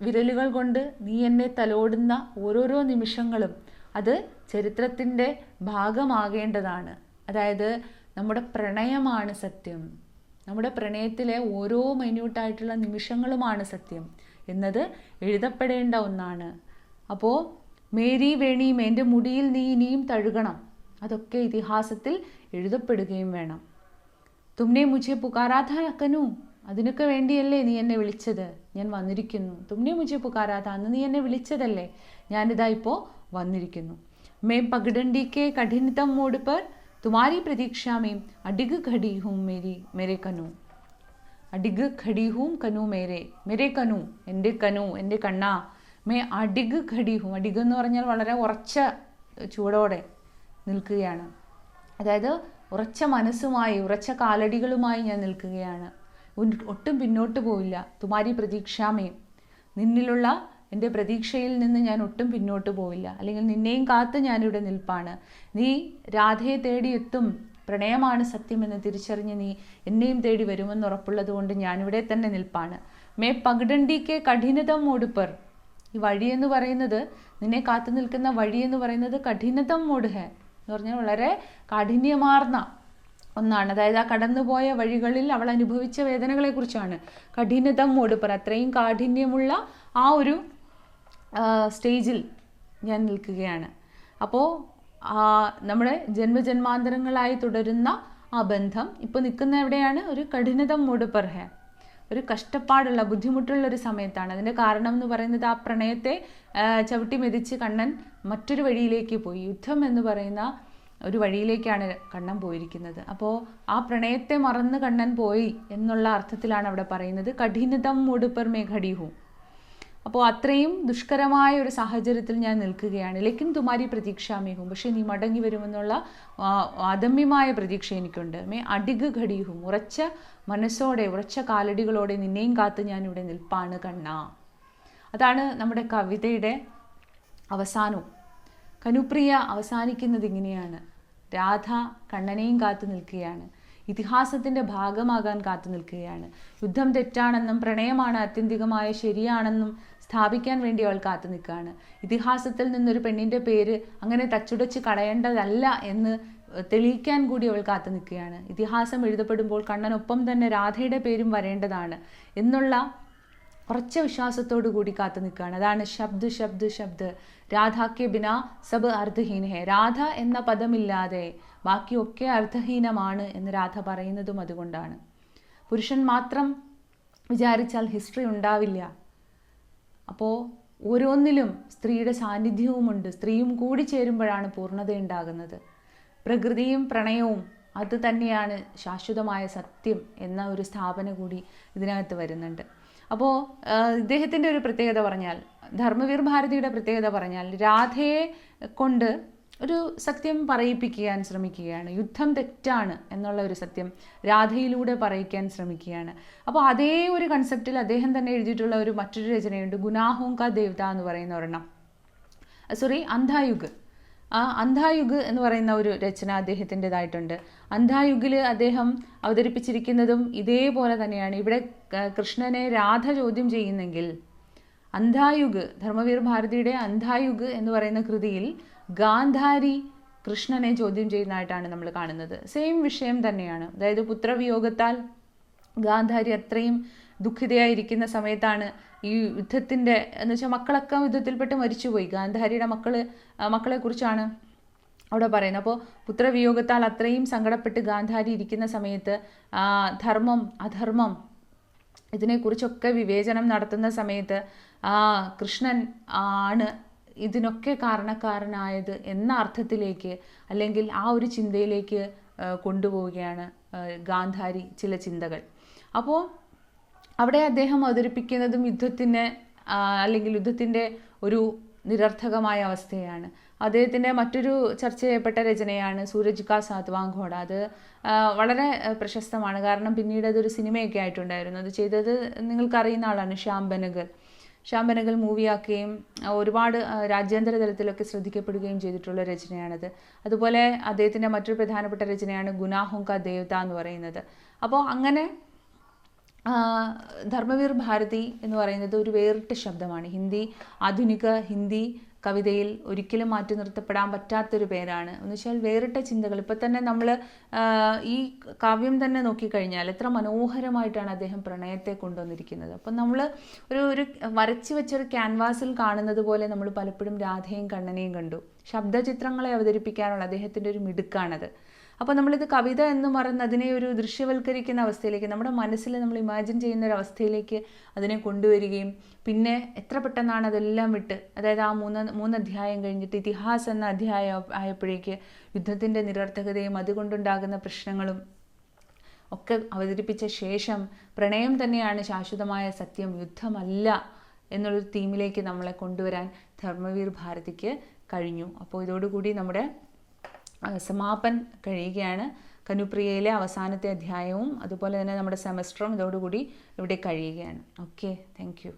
വിരലുകൾ കൊണ്ട് നീ എന്നെ തലോടുന്ന ഓരോരോ നിമിഷങ്ങളും അത് ചരിത്രത്തിൻ്റെ ഭാഗമാകേണ്ടതാണ്. അതായത് നമ്മുടെ പ്രണയമാണ് സത്യം, നമ്മുടെ പ്രണയത്തിലെ ഓരോ മൈന്യൂട്ടായിട്ടുള്ള നിമിഷങ്ങളുമാണ് സത്യം എന്നത് എഴുതപ്പെടേണ്ട ഒന്നാണ്. അപ്പോൾ മേരി വേണിയും, എൻ്റെ മുടിയിൽ നീ ഇനിയും തഴുകണം, അതൊക്കെ ഇതിഹാസത്തിൽ എഴുതപ്പെടുകയും വേണം. തുമ്നെ മുझे പുകാരാ ഥാ കനു, അതിനൊക്കെ വേണ്ടിയല്ലേ നീ എന്നെ വിളിച്ചത്, ഞാൻ വന്നിരിക്കുന്നു. തുമ്നെ മുझे പുകാരാ ഥാ, അന്ന് നീ എന്നെ വിളിച്ചതല്ലേ, ഞാനിതാ ഇപ്പോൾ വന്നിരിക്കുന്നു. मैं पगडंडी के कठिनतम मोड़ पर तुम्हारी प्रतीक्षा में अडिग खड़ी हूँ मेरे कनु. അഡിഗ് ഖടി ഹൂം കനു മേരെ കനു, എൻ്റെ കനു, എൻ്റെ കണ്ണ. മേ അഡിഗ് ഖടി ഹൂം, അഡിഗ് എന്ന് പറഞ്ഞാൽ വളരെ ഉറച്ച ചൂടോടെ നിൽക്കുകയാണ്. അതായത് ഉറച്ച മനസ്സുമായി ഉറച്ച കാലടികളുമായി ഞാൻ നിൽക്കുകയാണ്, ഒട്ടും പിന്നോട്ട് പോവില്ല. തുമാരി പ്രതീക്ഷാമേ, നിന്നിലുള്ള എൻ്റെ പ്രതീക്ഷയിൽ നിന്ന് ഞാൻ ഒട്ടും പിന്നോട്ട് പോവില്ല, അല്ലെങ്കിൽ നിന്നെയും കാത്ത് ഞാനിവിടെ നിൽപ്പാണ്. നീ രാധയെ തേടിയെത്തും, പ്രണയമാണ് സത്യമെന്ന് തിരിച്ചറിഞ്ഞ് നീ എന്നെയും തേടി വരുമെന്ന് ഉറപ്പുള്ളത് കൊണ്ട് ഞാനിവിടെ തന്നെ നിൽപ്പാണ്. മേ പഗഡണ്ടിക്ക് കഠിനതം മോടുപ്പർ, ഈ വഴി എന്ന് പറയുന്നത്, നിന്നെ കാത്തു നിൽക്കുന്ന വഴി എന്ന് പറയുന്നത് കഠിനതം മോട് ഹെ എന്ന് പറഞ്ഞാൽ വളരെ കാഠിന്യമാർന്ന ഒന്നാണ്. അതായത് ആ കടന്നുപോയ വഴികളിൽ അവൾ അനുഭവിച്ച വേദനകളെ കുറിച്ചാണ്. കഠിനതം മോടുപ്പർ, അത്രയും കാഠിന്യമുള്ള ആ ഒരു സ്റ്റേജിൽ ഞാൻ നിൽക്കുകയാണ്. അപ്പോൾ നമ്മുടെ ജന്മജന്മാന്തരങ്ങളായി തുടരുന്ന ആ ബന്ധം ഇപ്പോൾ നിൽക്കുന്ന എവിടെയാണ്? ഒരു കഠിനതം മൂടുപർ ഹെ, ഒരു കഷ്ടപ്പാടുള്ള ബുദ്ധിമുട്ടുള്ള ഒരു സമയത്താണ്. അതിൻ്റെ കാരണം എന്ന് പറയുന്നത് ആ പ്രണയത്തെ ചവിട്ടി മെതിച്ച് കണ്ണൻ മറ്റൊരു വഴിയിലേക്ക് പോയി. യുദ്ധം എന്ന് പറയുന്ന ഒരു വഴിയിലേക്കാണ് കണ്ണൻ പോയിരിക്കുന്നത്. അപ്പോൾ ആ പ്രണയത്തെ മറന്ന് കണ്ണൻ പോയി എന്നുള്ള അർത്ഥത്തിലാണ് അവിടെ പറയുന്നത് കഠിനതം മൂടുപർ മേ ഖടി ഹൂം. അപ്പോൾ അത്രയും ദുഷ്കരമായ ഒരു സാഹചര്യത്തിൽ ഞാൻ നിൽക്കുകയാണ്. ലേക്കിൻ തുമാരി പ്രതീക്ഷാമേഹും, പക്ഷേ നീ മടങ്ങി വരുമെന്നുള്ള അദമ്യമായ പ്രതീക്ഷ എനിക്കുണ്ട്. മേ അഡിഗ് ഘടിയും, ഉറച്ച മനസ്സോടെ ഉറച്ച കാലടികളോടെ നിന്നെയും കാത്ത് ഞാനിവിടെ നിൽപ്പാണ് കണ്ണ. അതാണ് നമ്മുടെ കവിതയുടെ അവസാനവും. കനുപ്രിയ അവസാനിക്കുന്നത് ഇങ്ങനെയാണ്. രാധ കണ്ണനെയും കാത്തു നിൽക്കുകയാണ്, ഇതിഹാസത്തിൻ്റെ ഭാഗമാകാൻ കാത്തു നിൽക്കുകയാണ്. യുദ്ധം തെറ്റാണെന്നും പ്രണയമാണ് ആത്യന്തികമായ ശരിയാണെന്നും സ്ഥാപിക്കാൻ വേണ്ടി അവൾ കാത്തു നിൽക്കുകയാണ്. ഇതിഹാസത്തിൽ നിന്നൊരു പെണ്ണിൻ്റെ പേര് അങ്ങനെ തച്ചുടച്ച് കളയേണ്ടതല്ല എന്ന് തെളിയിക്കാൻ കൂടി അവൾ കാത്തു നിൽക്കുകയാണ്. ഇതിഹാസം എഴുതപ്പെടുമ്പോൾ കണ്ണനൊപ്പം തന്നെ രാധയുടെ പേരും വരേണ്ടതാണ് എന്നുള്ള ഉറച്ച വിശ്വാസത്തോടു കൂടി കാത്തു നിൽക്കുകയാണ്. അതാണ് ശബ്ദ് ശബ്ദ് ശബ്ദ് രാധാക്കെ ബിനാ സബ് അർത്ഥഹീൻ ഹേ, രാധ എന്ന പദമില്ലാതെ ബാക്കിയൊക്കെ അർത്ഥഹീനമാണ് എന്ന് രാധ പറയുന്നതും അതുകൊണ്ടാണ്. പുരുഷൻ മാത്രം വിചാരിച്ചാൽ ഹിസ്റ്ററി ഉണ്ടാവില്ല. അപ്പോൾ ഓരോന്നിലും സ്ത്രീയുടെ സാന്നിധ്യവുമുണ്ട്. സ്ത്രീയും കൂടി ചേരുമ്പോഴാണ് പൂർണ്ണതയുണ്ടാകുന്നത്. പ്രകൃതിയും പ്രണയവും അത് തന്നെയാണ് ശാശ്വതമായ സത്യം എന്ന ഒരു സ്ഥാപന കൂടി ഇതിനകത്ത് വരുന്നുണ്ട്. അപ്പോൾ ഇദ്ദേഹത്തിൻ്റെ ഒരു പ്രത്യേകത പറഞ്ഞാൽ, ധർമ്മവീർ ഭാരതിയുടെ പ്രത്യേകത പറഞ്ഞാൽ, രാധയെ കൊണ്ട് ഒരു സത്യം പറയിപ്പിക്കാൻ ശ്രമിക്കുകയാണ്. യുദ്ധം തെറ്റാണ് എന്നുള്ള ഒരു സത്യം രാധയിലൂടെ പറയിക്കാൻ ശ്രമിക്കുകയാണ്. അപ്പോൾ അതേ ഒരു കൺസെപ്റ്റിൽ അദ്ദേഹം തന്നെ എഴുതിയിട്ടുള്ള ഒരു മറ്റൊരു രചനയുണ്ട്, ഗുനാഹോം കാ ദേവത എന്ന് പറയുന്ന ഒരെണ്ണം. അന്ധായുഗ്. അന്ധായുഗ് എന്ന് പറയുന്ന ഒരു രചന അദ്ദേഹത്തിൻ്റെതായിട്ടുണ്ട്. അന്ധായുഗിൽ അദ്ദേഹം അവതരിപ്പിച്ചിരിക്കുന്നതും ഇതേപോലെ തന്നെയാണ്. ഇവിടെ കൃഷ്ണനെ രാധ ചോദ്യം ചെയ്യുന്നെങ്കിൽ അന്ധായുഗ്, ധർമ്മവീർ ഭാരതിയുടെ അന്ധായുഗ് എന്ന് പറയുന്ന കൃതിയിൽ ഗാന്ധാരി കൃഷ്ണനെ ചോദ്യം ചെയ്യുന്നതായിട്ടാണ് നമ്മൾ കാണുന്നത്. സെയിം വിഷയം തന്നെയാണ്. അതായത് പുത്രവിയോഗത്താൽ ഗാന്ധാരി അത്രയും ദുഃഖിതയായിരിക്കുന്ന സമയത്താണ് ഈ യുദ്ധത്തിൻ്റെ എന്ന് വെച്ചാൽ മക്കളൊക്കെ യുദ്ധത്തിൽപ്പെട്ട് മരിച്ചുപോയി. ഗാന്ധാരിയുടെ മക്കളെ കുറിച്ചാണ് അവിടെ പറയുന്നത്. അപ്പോൾ പുത്രവിയോഗത്താൽ അത്രയും സങ്കടപ്പെട്ട് ഗാന്ധാരി ഇരിക്കുന്ന സമയത്ത് ധർമ്മം അധർമ്മം ഇതിനെക്കുറിച്ചൊക്കെ വിവേചനം നടത്തുന്ന സമയത്ത് കൃഷ്ണൻ ആണ് ഇതിനൊക്കെ കാരണക്കാരനായത് എന്ന അർത്ഥത്തിലേക്ക്, അല്ലെങ്കിൽ ആ ഒരു ചിന്തയിലേക്ക് കൊണ്ടുപോവുകയാണ് ഗാന്ധാരി ചില ചിന്തകൾ. അപ്പോൾ അവിടെ അദ്ദേഹം അവതരിപ്പിക്കുന്നതും യുദ്ധത്തിന് അല്ലെങ്കിൽ യുദ്ധത്തിൻ്റെ ഒരു നിരർത്ഥകമായ അവസ്ഥയാണ്. അദ്ദേഹത്തിൻ്റെ മറ്റൊരു ചർച്ച ചെയ്യപ്പെട്ട രചനയാണ് സൂരജ് കാ സാത്വാം ഘോഡ. അത് വളരെ പ്രശസ്തമാണ്, കാരണം പിന്നീട് അതൊരു സിനിമയൊക്കെ ആയിട്ടുണ്ടായിരുന്നു. അത് ചെയ്തത് നിങ്ങൾക്കറിയുന്ന ആളാണ് ശ്യാം ബെനഗൽ. ശ്യാം ബെനഗൽ മൂവിയാക്കുകയും ഒരുപാട് രാജ്യാന്തര തലത്തിലൊക്കെ ശ്രദ്ധിക്കപ്പെടുകയും ചെയ്തിട്ടുള്ള രചനയാണത്. അതുപോലെ അദ്ദേഹത്തിൻ്റെ മറ്റൊരു പ്രധാനപ്പെട്ട രചനയാണ് ഗുനാഹോം കാ ദേവത എന്ന് പറയുന്നത്. അപ്പോൾ അങ്ങനെ ധർമ്മവീർ ഭാരതി എന്ന് പറയുന്നത് ഒരു വേറിട്ട ശബ്ദമാണ്. ആധുനിക ഹിന്ദി കവിതയിൽ ഒരിക്കലും മാറ്റി നിർത്തപ്പെടാൻ പറ്റാത്തൊരു പേരാണ്. എന്ന് വെച്ചാൽ വേറിട്ട ചിന്തകൾ. ഇപ്പം തന്നെ നമ്മൾ ഈ കാവ്യം തന്നെ നോക്കിക്കഴിഞ്ഞാൽ എത്ര മനോഹരമായിട്ടാണ് അദ്ദേഹം പ്രണയത്തെ കൊണ്ടുവന്നിരിക്കുന്നത്. അപ്പം നമ്മൾ ഒരു വരച്ചു വെച്ചൊരു ക്യാൻവാസിൽ കാണുന്നത് പോലെ നമ്മൾ പലപ്പോഴും രാധയും കണ്ണനെയും കണ്ടു. ശബ്ദചിത്രങ്ങളെ അവതരിപ്പിക്കാനുള്ള അദ്ദേഹത്തിൻ്റെ ഒരു മിടുക്കാണത്. അപ്പോൾ നമ്മളിത് കവിത എന്ന് പറയുന്ന അതിനെ ഒരു ദൃശ്യവൽക്കരിക്കുന്ന അവസ്ഥയിലേക്ക്, നമ്മുടെ മനസ്സിൽ നമ്മൾ ഇമാജിൻ ചെയ്യുന്ന ഒരു അവസ്ഥയിലേക്ക് അതിനെ കൊണ്ടുവരികയും പിന്നെ എത്ര പെട്ടെന്നാണ് അതെല്ലാം വിട്ട്, അതായത് ആ മൂന്ന് അധ്യായം കഴിഞ്ഞിട്ട് ഇതിഹാസം എന്ന അധ്യായം ആയപ്പോഴേക്ക് യുദ്ധത്തിൻ്റെ നിരർത്ഥകതയും അതുകൊണ്ടുണ്ടാകുന്ന പ്രശ്നങ്ങളും ഒക്കെ അവതരിപ്പിച്ച ശേഷം പ്രണയം തന്നെയാണ് ശാശ്വതമായ സത്യം, യുദ്ധമല്ല എന്നുള്ളൊരു തീമിലേക്ക് നമ്മളെ കൊണ്ടുവരാൻ ധർമ്മവീർ ഭാരതിക്ക് കഴിഞ്ഞു. അപ്പോൾ ഇതോടുകൂടി നമ്മുടെ സമാപൻ കഴിയുകയാണ്. കനുപ്രിയയിലെ അവസാനത്തെ അധ്യായവും അതുപോലെ തന്നെ നമ്മുടെ സെമസ്റ്ററും ഇതോടുകൂടി ഇവിടെ കഴിയുകയാണ്. Okay, thank you.